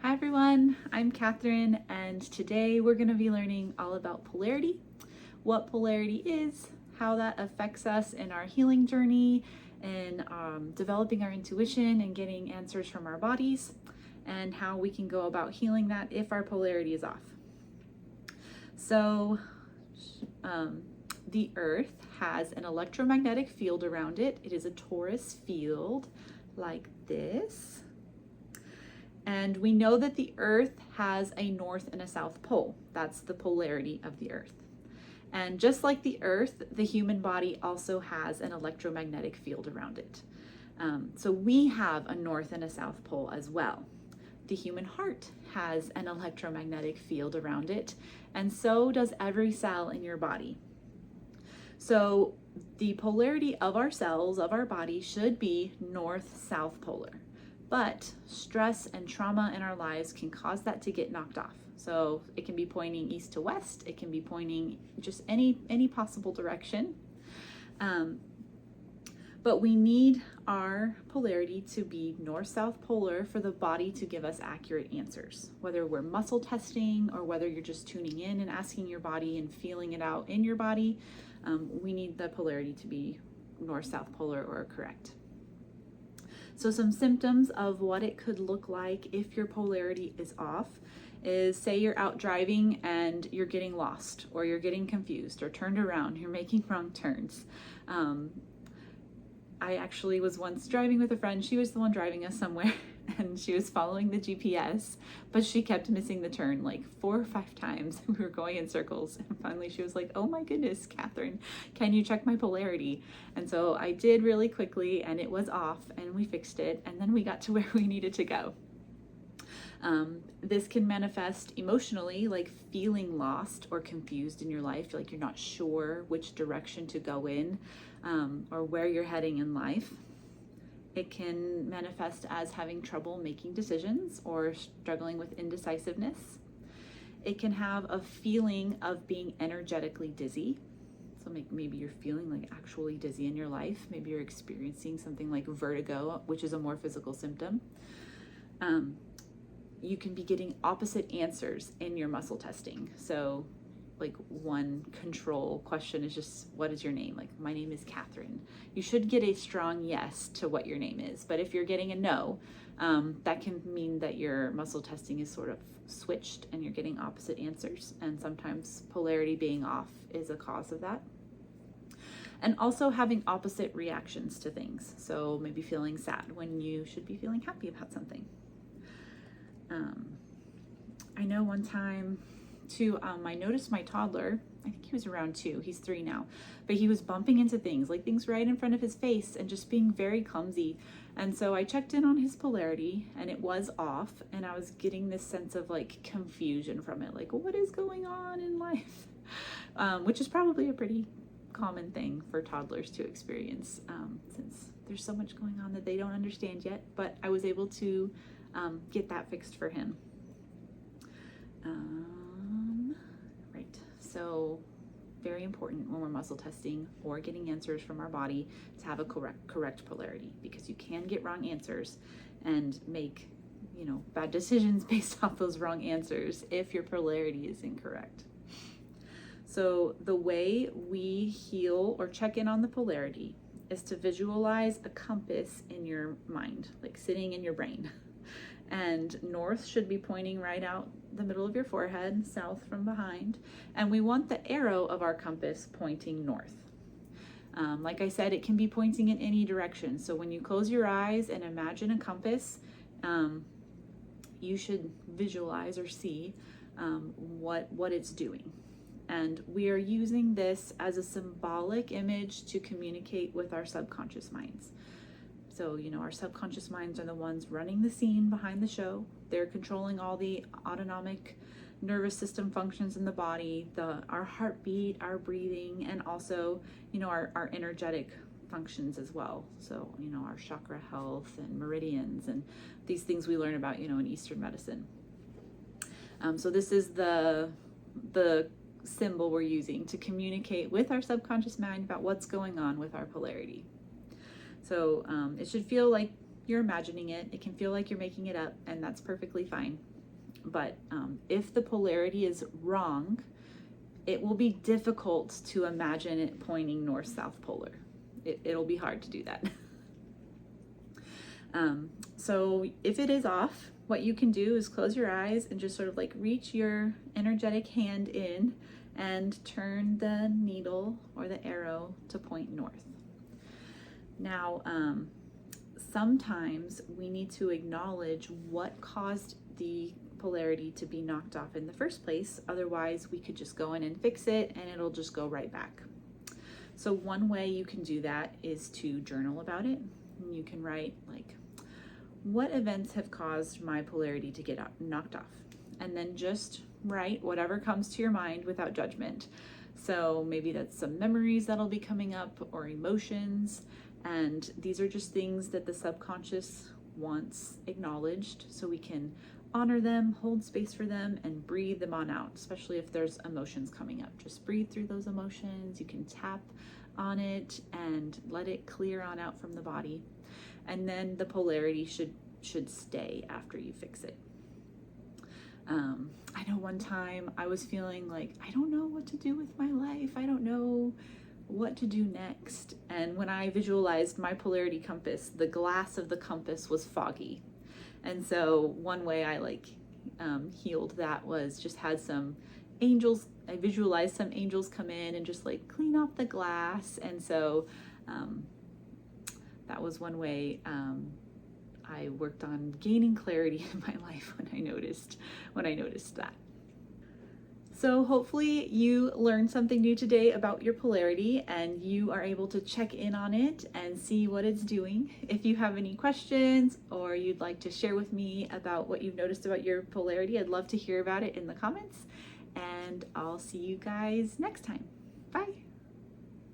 Hi everyone, I'm Catherine, and today we're going to be learning all about polarity, what polarity is, how that affects us in our healing journey, and developing our intuition and getting answers from our bodies, and how we can go about healing that if our polarity is off. So, the Earth has an electromagnetic field around it. It is a torus field like this. And we know that the Earth has a north and a south pole. That's the polarity of the Earth. And just like the Earth, the human body also has an electromagnetic field around it. So we have a north and a south pole as well. The human heart has an electromagnetic field around it, and so does every cell in your body. So the polarity of our cells, of our body, should be north-south polar. But stress and trauma in our lives can cause that to get knocked off. So it can be pointing east to west. It can be pointing just any possible direction. But we need our polarity to be north-south polar for the body to give us accurate answers. Whether we're muscle testing or whether you're just tuning in and asking your body and feeling it out in your body, we need the polarity to be north-south polar or correct. So some symptoms of what it could look like if your polarity is off is, say you're out driving and you're getting lost, or you're getting confused or turned around, you're making wrong turns. I actually was once driving with a friend. She was the one driving us somewhere and she was following the GPS, but she kept missing the turn like 4 or 5 times. We were going in circles, and finally she was like, "Oh my goodness, Catherine, can you check my polarity?" And so I did really quickly, and it was off, and we fixed it, and then we got to where we needed to go. This can manifest emotionally, like feeling lost or confused in your life, like you're not sure which direction to go in, or where you're heading in life. It can manifest as having trouble making decisions or struggling with indecisiveness. It can have a feeling of being energetically dizzy. So maybe you're feeling like actually dizzy in your life. Maybe you're experiencing something like vertigo, which is a more physical symptom. You can be getting opposite answers in your muscle testing. So like one control question is just, what is your name? Like, my name is Catherine. You should get a strong yes to what your name is. But if you're getting a no, that can mean that your muscle testing is sort of switched and you're getting opposite answers. And sometimes polarity being off is a cause of that. And also having opposite reactions to things. So maybe feeling sad when you should be feeling happy about something. I know one time too, I noticed my toddler, I think he was around 2, he's 3 now, but he was bumping into things, like things right in front of his face, and just being very clumsy. And so I checked in on his polarity, and it was off, and I was getting this sense of like confusion from it, like what is going on in life? Which is probably a pretty common thing for toddlers to experience, since there's so much going on that they don't understand yet. But I was able to get that fixed for him. Right, so very important when we're muscle testing or getting answers from our body to have a correct polarity, because you can get wrong answers and make, bad decisions based off those wrong answers if your polarity is incorrect. So the way we heal or check in on the polarity is to visualize a compass in your mind, like sitting in your brain. And north should be pointing right out the middle of your forehead, south from behind. And we want the arrow of our compass pointing north. Like I said, it can be pointing in any direction. So when you close your eyes and imagine a compass, you should visualize or see what it's doing. And we are using this as a symbolic image to communicate with our subconscious minds. So, our subconscious minds are the ones running the scene behind the show. They're controlling all the autonomic nervous system functions in the body, our heartbeat, our breathing, and also, our energetic functions as well. So, our chakra health and meridians and these things we learn about, in Eastern medicine. So this is the symbol we're using to communicate with our subconscious mind about what's going on with our polarity. So it should feel like you're imagining it. It can feel like you're making it up, and that's perfectly fine. But if the polarity is wrong, it will be difficult to imagine it pointing north-south polar. It'll be hard to do that. So if it is off, what you can do is close your eyes and just sort of like reach your energetic hand in and turn the needle or the arrow to point north. Now, sometimes we need to acknowledge what caused the polarity to be knocked off in the first place. Otherwise, we could just go in and fix it and it'll just go right back. So one way you can do that is to journal about it. You can write like, what events have caused my polarity to get knocked off? And then just write whatever comes to your mind without judgment. So maybe that's some memories that'll be coming up or emotions. And these are just things that the subconscious wants acknowledged, so we can honor them, hold space for them, and breathe them on out, especially if there's emotions coming up. Just breathe through those emotions. You can tap on it and let it clear on out from the body. And then the polarity should stay after you fix it. I know one time I was feeling like, I don't know what to do with my life. I don't know what to do next. And when I visualized my polarity compass, the glass of the compass was foggy. And so one way I healed that was just had some angels. I visualized some angels come in and just like clean off the glass. And so that was one way I worked on gaining clarity in my life when I noticed that. So hopefully you learned something new today about your polarity and you are able to check in on it and see what it's doing. If you have any questions or you'd like to share with me about what you've noticed about your polarity, I'd love to hear about it in the comments, and I'll see you guys next time. Bye.